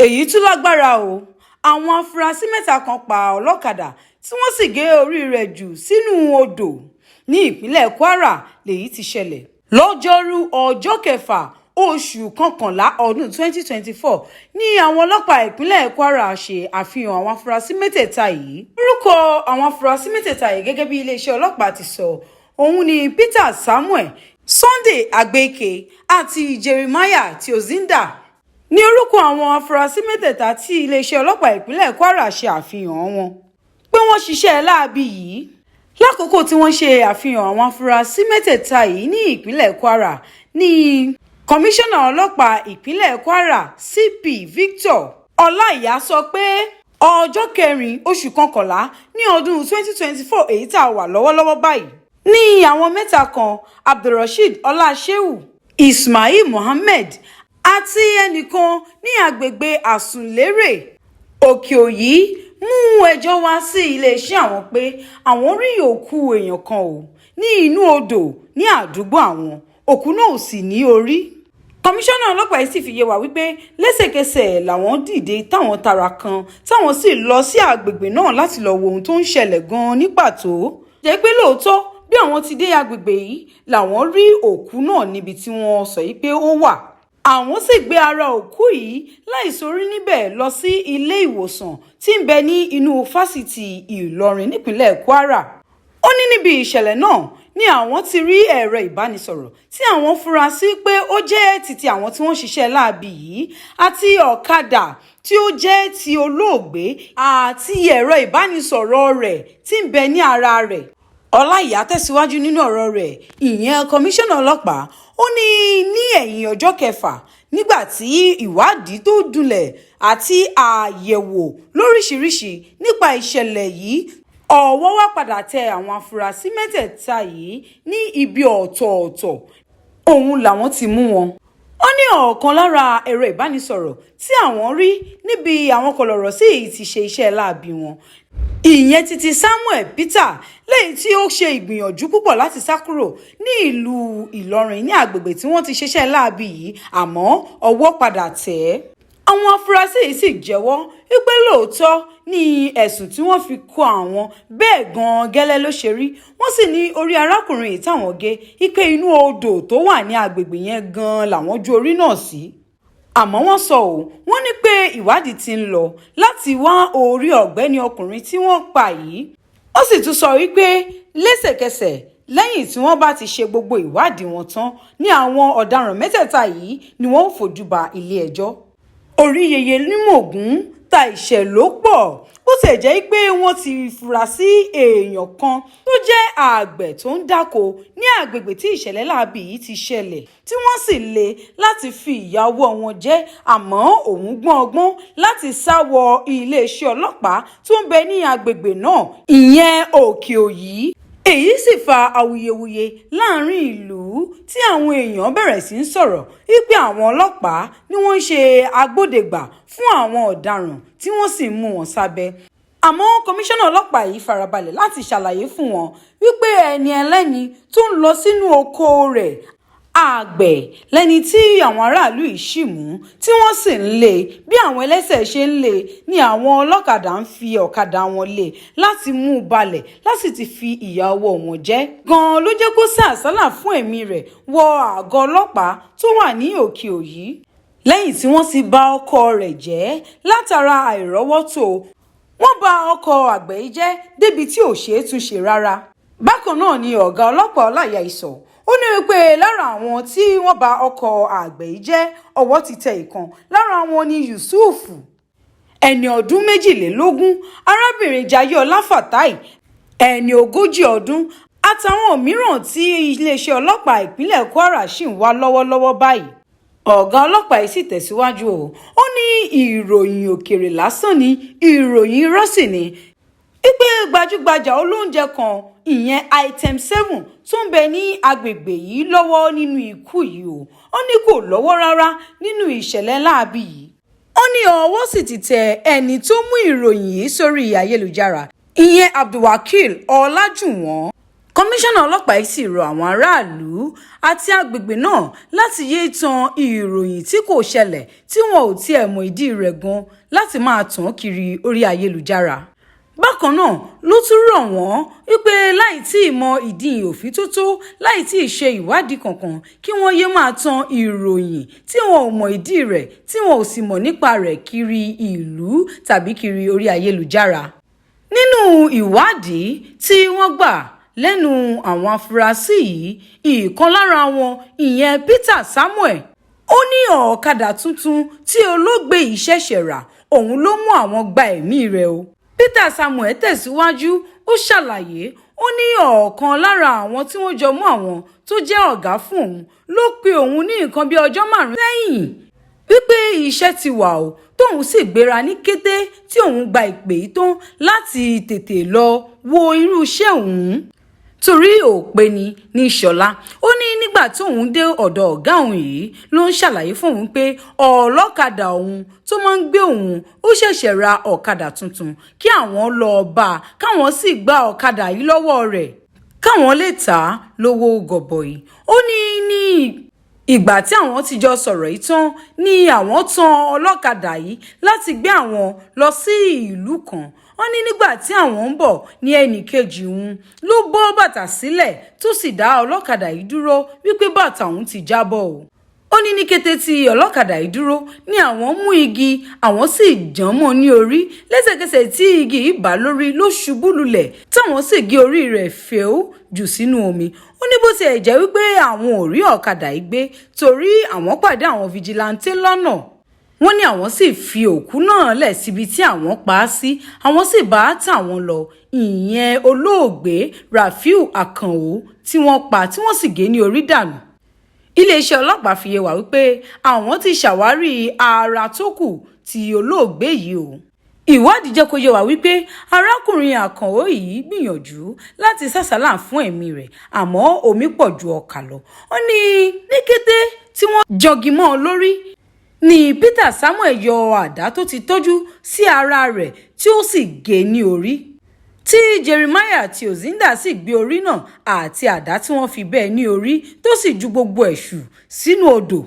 èyí tún lágbára o. Àwọn afurasí mẹ́ta kan pa ọlọ́kadà tí wọ́n sì gé orí rẹ̀ jù sínú odò ní ìpínlẹ̀ Kwara lèyí ti ṣẹlẹ̀ lọ́jọ́rú ọjọ́ kẹfà oṣù kọkànlá ọdún 2024 ní àwọn ọlọ́pàá ìpínlẹ̀ Kwara ṣe àfihàn àwọn afurasí mẹ́tẹ̀ẹ̀ta yìí. Orúkọ àwọn afurasí mẹ́tẹ̀ẹ̀ta yìí gẹ́gẹ́ bí iléeṣẹ́ ọlọ́pàá ti sọ òun ni Peter Samuel, Sunday Agbeke àti Jeremiah Tiozinda. Ní orúkọ àwọn afurasí mẹ́tẹ̀ẹ̀ta tí iléeṣẹ́ ọlọ́pàá ìpínlẹ̀ Kwara ṣe àfihàn wọn pé wọ́n ṣiṣẹ́ láabi yìí. Lákòókò tí wọ́n ṣe àfihàn àwọn afurasí mẹ́tẹ̀ẹ̀ta yìí ní ìpínlẹ̀ Kwara ní kọmíṣánná ọlọ́pàá ìpínlẹ̀ Kwara CP Victor Ọláìyá sọ pé ọjọ́ kẹrin oṣù kọkànlá ní ọdún 2024 èyí tá a wà lọ́wọ́lọ́wọ́ báyìí ní àwọn mẹ́ta kan Abdulrasheed Ọláṣẹ́hù, Ismail Mohammed àti ẹnìkan ní agbègbè Àsùnlérè Òkè-Òyí mú ẹjọ́ wá sí iléeṣẹ́ àwọn pé àwọn rí òkú èèyàn kan ní inú odò ní àdúgbò àwọn. Òkú náà ò sì ní orí. Kọmíṣánná ọlọ́pàá yìí sì fi yé wa wípé lẹ́sẹ̀kẹsẹ̀ làwọn dìde táwọn tara kan táwọn sì lọ sí àgbègbè náà láti lọ wo ohun tó ń ṣẹlẹ̀ gan-an ní pàtó. Jẹ́ pé lóòótọ́ bí àwọn ti dé agbègbè yìí làwọn rí òkú náà níbi tí wọ́n sọ yìí pé ó wà. Àwọn sì gbé ara òkú yìí láìsórí níbẹ̀ lọ sí ilé ìwòsàn tí ń bẹ ní inú fásitì Ìlọrin nípínlẹ̀ Kwara. Ó ní níbi ìṣẹ̀lẹ̀ náà ni àwọn ti rí ẹ̀rọ ìbánisọ̀rọ̀ tí àwọn fura sí pé ó jẹ́ titi àwọn tí wọ́n ṣiṣẹ́ láabi yìí àti ọ̀kadà tí ó jẹ́ ti olóògbé àti ẹ̀rọ ìbánisọ̀rọ̀ rẹ̀ tí ń bẹ ní ara rẹ̀. Ọláìyá tẹ̀síwájú nínú ọ̀rọ̀ rẹ̀, ìyẹn kọmíṣánná ọlọ́pàá, ó ní ẹ̀yìn ọjọ́ kẹfà nígbà tí ìwádìí tó dunlẹ̀ àti àyẹ̀wò lóríṣiríṣi nípa ìṣẹ̀lẹ̀ yìí ọwọ́ wá padà tẹ àwọn afurasí mẹ́tẹ̀ẹ̀ta yìí ní ibi ọ̀tọ̀ọ̀tọ̀ òun làwọn ti mú wọn. Ó ní ọ̀kan lára ẹ̀rọ ìbánisọ̀rọ̀ tí àwọn rí níbi àwọn kọlọ̀rọ̀ sí èyí ti ṣe iṣẹ́ láabi wọn. Ìyẹn titi Samuel Peter lẹ́yìn tí ó ṣe ìgbìyànjú púpọ̀ láti sá kúrò ní ìlú Ìlọrin ní agbègbè tí wọ́n ti ṣiṣẹ́ láabi yìí àmọ́ ọwọ́ padà tẹ̀ ẹ́. Àwọn afurasí yìí sì jẹ́wọ́ wípé lóòótọ́ ní ẹ̀sùn tí wọ́n fi kó àwọn bẹ́ẹ̀ gan-an gẹ́lẹ́ ló ṣe rí. Wọ́n sì ní orí arákùnrin yìí táwọn gé ipe inú odò tó wà ní agbègbè yẹn gan-an làwọn ju orí náà sí. Àmọ́ wọ́n sọ wọ́n ní pé ìwádìí ti ń lọ láti wá orí ọ̀gbẹ́ni ọkùnrin tí wọ́n pa yìí. Ó sì tún sọ wípé lẹ́sẹ̀kẹsẹ̀ lẹ́yìn tí wọ́n bá ti ṣe gbogbo ìwádìí wọn tán ní àwọn ọ̀daràn mẹ́tẹ̀ẹ̀ta yìí ni wọ́n ó fojú ba ilé ẹjọ́. Orí yeye nímọ̀gún ta ìṣẹ̀ ló pọ̀ bó tẹ̀ jẹ́ pé wọ́n ti fura sí èèyàn kan tó jẹ́ àgbẹ̀ tó ń dáko ní àgbègbè tí ìṣẹ̀lẹ̀ láabi yìí ti ṣẹlẹ̀ tí wọ́n sì lé láti fi ìyàwó wọn jẹ àmọ́ òun gbọ́n ọgbọ́n láti sá wọ iléeṣẹ́ ọlọ́pàá tó ń bẹ ní agbègbè náà ìyẹn Òkè-Òyí. Èyí sì fa awuyewuye láàrin ìlú tí àwọn èèyàn bẹ̀rẹ̀ sí ń sọ̀rọ̀ wípé àwọn ọlọ́pàá ni wọ́n ń ṣe agbódegbà fún àwọn ọ̀daràn tí wọ́n sì mú wọn sábẹ́. Àmọ́ kọmíṣánná ọlọ́pàá yìí farabalẹ̀ láti ṣàlàyé fún wọn wípé ẹni ẹlẹ́ni tó ń lọ sínú oko rẹ̀ àgbẹ̀ lẹ́ni tí àwọn aráàlú yìí ṣì mú tí wọ́n sì ń lé bí àwọn ẹlẹ́sẹ̀ ṣe ń lé ni àwọn ọlọ́kadà ń fi ọ̀kadà wọn lé láti mú un balẹ̀ láti ti fi ìyà ọwọ́ wọn jẹ. Gan-an ló jẹ́ kó sá àsálà fún ẹ̀mí rẹ̀ wọ àgọ́ ọlọ́pàá tó wà ní Òkè-Òyí. Lẹ́yìn tí wọ́n ti bà ọkọ̀ rẹ̀ jẹ́ látara àìrọ́wọ́tó, wọ́n bà ọkọ̀ àgbẹ̀ yìí jẹ́ débi tí ò ṣeé túnṣe rárá. Bákan náà ni ọ̀gá ọlọ́pàá Ọláìyá ìsọ̀ ó ní wípé lára àwọn tí wọ́n bà ọkọ̀ àgbẹ̀ yìí jẹ́ ọwọ́ ti tẹ ìkan lára wọn ni Yusuf ẹni ọdún 22, arábìnrin Jayọ̀lá Fatai ẹni 40 ọdún àtàwọn mìíràn tí iléeṣẹ́ ọlọ́pàá ìpínlẹ̀ Kwara ṣì ń wá lọ́wọ́lọ́wọ́ báyìí. Ọ̀gá ọlọ́pàá yìí sì tẹ̀síwájú ó ní ìròyìn òkèèrè lásán ni ìròyìn irọ́ sì ni wípé gbajúgbajà olóúnjẹ kan ìyẹn item 7 tó ń bẹ ní agbègbè yìí lọ́wọ́ nínú ikú yìí ó ní kò lọ́wọ́ rárá nínú ìṣẹ̀lẹ̀ láabi yìí. Ó ní ọwọ́ sì ti tẹ ẹni tó mú ìròyìn yìí sórí ayélujára ìyẹn Abdulwakil Ọlájùwọ̀n. Kọmíṣánná ọlọ́pàá yìí sì rọ àwọn aráàlú àti agbègbè náà láti yéé tan ìròyìn tí kò ṣẹlẹ̀ tí wọn ò tiẹ̀ mọ ìdí rẹ̀ gan láti máa tàn kiri orí ayélujára. Bákan náà ló tún rọ̀ wọ́n wípé láì tí ì mọ ìdí òfíntótó láì tí ì ṣe ìwádìí kankan kí wọ́n yéé máa tan ìròyìn tí wọn ò mọ ìdí rẹ̀ tí wọn ò sì mọ̀ nípa rẹ̀ kiri ìlú tàbí kiri orí ayélujára. Nínú ìwádìí tí wọ́n gbà lẹ́nu àwọn afurasí yìí, ìkan lára wọn ìyẹn Peter Samuel, ó ní ọ̀kadà tuntun tí olóògbé yìí ṣẹ̀ṣẹ̀ rà òun ló mú àwọn gba ẹ̀mí rẹ̀ o. Peter Samuel tẹ̀síwájú, ó ṣàlàyé, ó ní ọ̀kan lára àwọn tí wọ́n jọ mú àwọn tó jẹ́ ọ̀gá fún òun ló pe òun ní nǹkan bí ọjọ́ 5 sẹ́yìn wípé iṣẹ́ ti wà o, tóun sì gbéra ní kété tí òun gba ìpè yìí tán láti tètè lọ wo irú iṣẹ́ òun torí òpè ní Ṣọlá. Ó ní nígbà tí òun dé ọ̀dọ̀ ọ̀gá òun yìí ló ń ṣàlàyé fún òun pé ọlọ́kadà òun tó máa ń gbé òun ó ṣẹ̀ṣẹ̀ ra ọ̀kadà tuntun kí àwọn lọ bá a káwọn sì gba ọ̀kadà yìí lọ́wọ́ rẹ̀ káwọn lè tà á lówó gọbọi. Ó ní ìgbà tí àwọn ti jọ sọ̀rọ̀ yìí tán ni àwọn tan ọlọ́kadà yìí láti gbé àwọn lọ sí ìlú kan. Ó ní nígbà tí àwọn ń bọ̀ ní ẹnì kejì òun ló bọ́ bàtà sílẹ̀ tó sì dá ọlọ́kadà yìí dúró wípé bàtà òun ti jábọ́ o. Ó ní kété tí ọlọ́kadà yìí dúró ní àwọn mú igi àwọn sì jàn mọ́ ní orí. Lẹ́sẹ̀kẹsẹ̀ tí igi yìí bá lórí ló ṣubú lulẹ̀ táwọn sì gé orí rẹ̀ fẹ́ẹ́ jù sínú omi. Ó ní bó tiẹ̀ jẹ́ wípé àwọn ò rí ọ̀kadà yìí gbé torí àwọn pàdé àwọn fìjìláńtè lọ́nà. Wọ́n ní àwọn sì fi òkú náà lẹ̀ síbi tí àwọn pa á sí, àwọn sì bá tà wọ́n lọ. Ìyẹn olóògbé Rafiu Àkànó tí wọ́n pa tí wọ́n sì gé ní orí dànù. Iléeṣẹ́ ọlọ́pàá fi yé wa wípé àwọn ti ṣàwárí ara tó kù ti olóògbé yìí o. Ìwádìí jẹ́ kó yé wa wípé arákùnrin Àkànó yìí gbìyànjú láti sásàlà fún ẹ̀mí rẹ̀ àmọ́ omi pọ̀ ju ọkà lọ. Ó ní kété tí wọ́n jọgi mọ́ ọ lórí ni Peter Samuel yọ àdá tó ti tọ́jú sí ara rẹ̀ tí ó sì gé ní orí. Tí Jeremiah àti Ozinda sì gbé orí náà àti àdá tí wọ́n fi bẹ́ẹ̀ ní orí tó sì ju gbogbo ẹ̀ṣù sínú odò.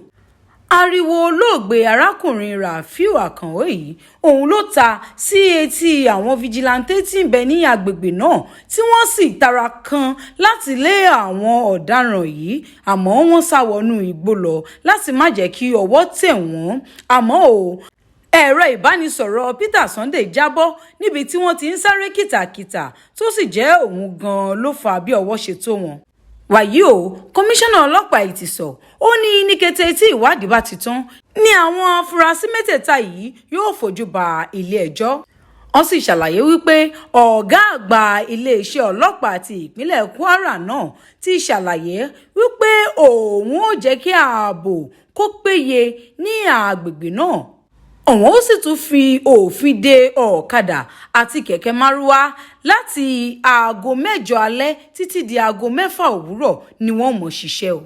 Ariwo olóògbé arákùnrin Rafiu Àkànó yìí òun ló ta sí etí àwọn fìjìláńtè tí ń bẹ ní agbègbè náà tí wọ́n sì tara kan láti lé àwọn ọ̀daràn yìí àmọ́ wọ́n sá wọnú igbó lọ láti má jẹ́ kí ọwọ́ tẹ̀ wọ́n. Àmọ́ ẹ̀rọ ìbánisọ̀rọ̀ Peter Sunday jábọ́ níbi tí wọ́n ti ń sáré kìtàkìtà tó sì jẹ́ òun gan-an ló fa bí ọwọ́ ṣe tó wọn. Wàyí kọmíṣánná ọlọ́pàá yìí ti sọ, ó ní kété tí ìwádìí bá ti tán ni àwọn afurasí mẹ́tẹ̀ẹ̀ta yìí yóò fojú ba ilé ẹjọ́. Wọ́n sì ṣàlàyé wípé ọ̀gá àgbà iléeṣẹ́ ọlọ́pàá ti ìpínlẹ̀ Kwara náà ti ṣàlàyé wípé òun ò jẹ́ kí ààbò kó péye ní agbègbè náà. Àwọn ó sì tún fi òfin de ọ̀kadà àti kẹ̀kẹ́ márúwá láti aago 8 alẹ́ títí di aago 6 òwúrọ̀ ni wọ́n mọ̀ ṣiṣẹ́ o.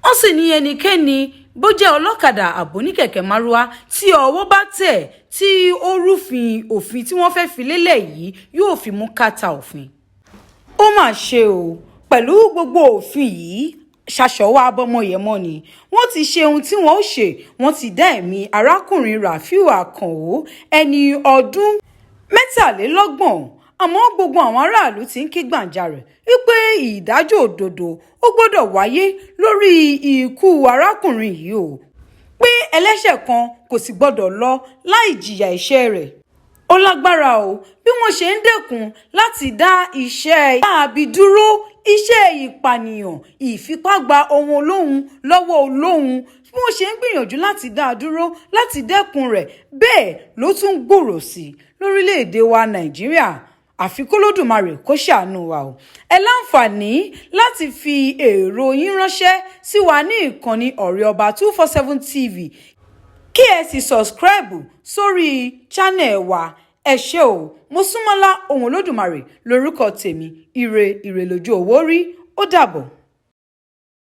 Wọ́n sì ní ẹnikẹ́ni bó jẹ́ ọlọ́kadà àbò ní kẹ̀kẹ́ márúwá tí ọwọ́ bá tẹ̀ tí ó rúfin òfin tí wọ́n fẹ́ fi lélẹ̀ yìí yóò fi mú kàtà òfin. Ó mà ṣe o, pẹ̀lú gbogbo òfin yìí ṣàṣọwọ́ abọ́mọyẹmọ́ ni wọ́n ti ṣe ohun tí wọ́n ó ṣe. Wọ́n ti dá ẹ̀mí arákùnrin Rafiu Àkànó ẹni ọdún 23 àmọ́ gbogbo àwọn aráàlú ti ń ké gbàǹjarè wípé ìdájọ́ òdodo ó gbọ́dọ̀ wáyé lórí ikú arákùnrin yìí o, pé ẹlẹ́ṣẹ̀ kan kò sì gbọ́dọ̀ lọ láì jìyà ẹ̀ṣẹ̀ rẹ̀. Ó lágbára o bí wọ́n ṣe ń dẹ́kun láti dá iṣẹ́ láabi dúró, iṣẹ́ ìpànìyàn, ìfipágba ohun olóhun lọ́wọ́ olóhun bí wọ́n ṣe ń gbìyànjú láti dá a dúró láti dẹ́kun rẹ̀ bẹ́ẹ̀ ló tún gbòòrò sí lórílẹ̀‐èdè wa Nàìjíríà. Àfi k'Olódùmarè kó ṣàánú wa o. Ẹ láǹfààní láti fi èrò yín ránṣẹ́ sí wa ní ìkànnì Ọ̀rẹ́ Ọba 247 TV kí ẹ sì subscribe sórí channel wa. Ẹ ṣé o, Mosúnmọ́lá ohun Olódùmarè lórúkọ tèmi. Ire lójú owó rí. Ó dàbọ̀.